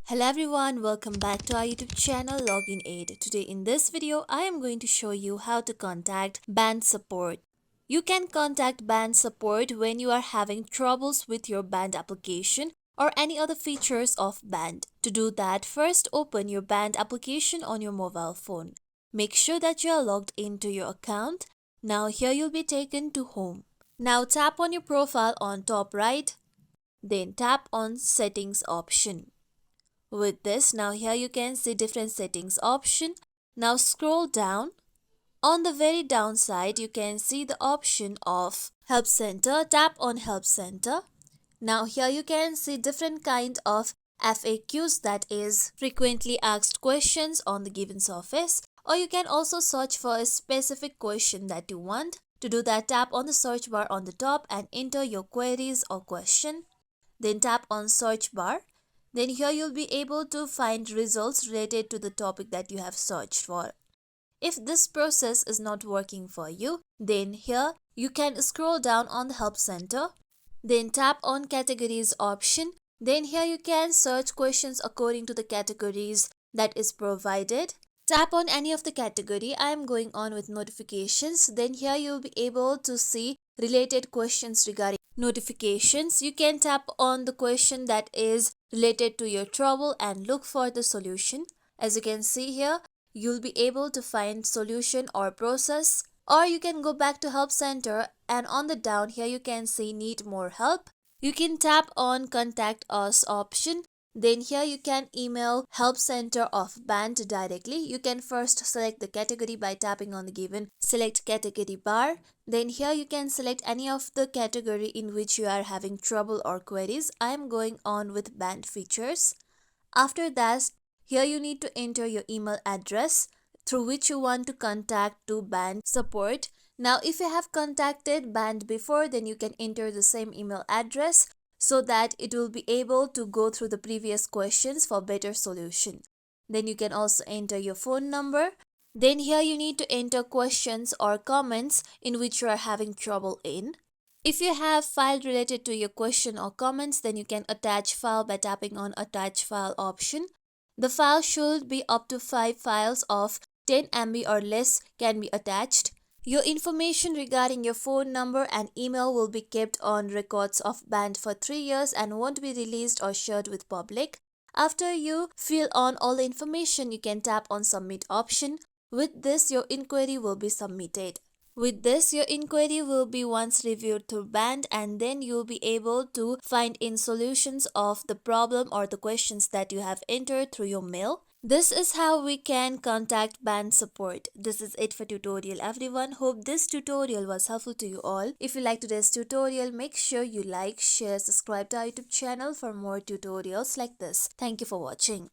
Hello everyone, welcome back to our YouTube channel Login Aid. Today in this video, I am going to show you how to contact band support. You can contact band support when you are having troubles with your band application or any other features of band. To do that, first open your band application on your mobile phone. Make sure that you are logged into your account. Now here you'll be taken to home. Now tap on your profile on top right, then tap on settings option. With this, now here you can see different settings option. Now scroll down. On the very down side, you can see the option of Help Center. Tap on Help Center. Now here you can see different kind of FAQs, that is frequently asked questions on the given surface, or you can also search for a specific question that you want. To do that, tap on the search bar on the top and enter your queries or question. Then tap on search bar. Then here you'll be able to find results related to the topic that you have searched for. If this process is not working for you, then here you can scroll down on the Help Center. Then tap on Categories option. Then here you can search questions according to the categories that is provided. Tap on any of the category. I am going on with notifications. Then here you'll be able to see related questions regarding notifications. You can tap on the question that is related to your trouble and look for the solution. As you can see here, you'll be able to find solution or process, or you can go back to Help Center and on the down here you can see Need More Help. You can tap on Contact Us option. Then here you can email Help Center of band directly. You can first select the category by tapping on the given Select Category bar. Then here you can select any of the category in which you are having trouble or queries. I am going on with band features. After that, here you need to enter your email address through which you want to contact to band support. Now if you have contacted band before, then you can enter the same email address so that it will be able to go through the previous questions for better solution. Then you can also enter your phone number. Then here you need to enter questions or comments in which you are having trouble in. If you have file related to your question or comments, then you can attach file by tapping on Attach File option. The file should be up to 5 files of 10 MB or less can be attached. Your information regarding your phone number and email will be kept on records of band for 3 years and won't be released or shared with public. After you fill on all the information, you can tap on Submit option. With this, your inquiry will be submitted. With this, your inquiry will be once reviewed through band and then you'll be able to find in solutions of the problem or the questions that you have entered through your mail. This is how we can contact band support. This is it for tutorial everyone. Hope this tutorial was helpful to you all. If you like today's tutorial, make sure you like, share, subscribe to our YouTube channel for more tutorials like this. Thank you for watching.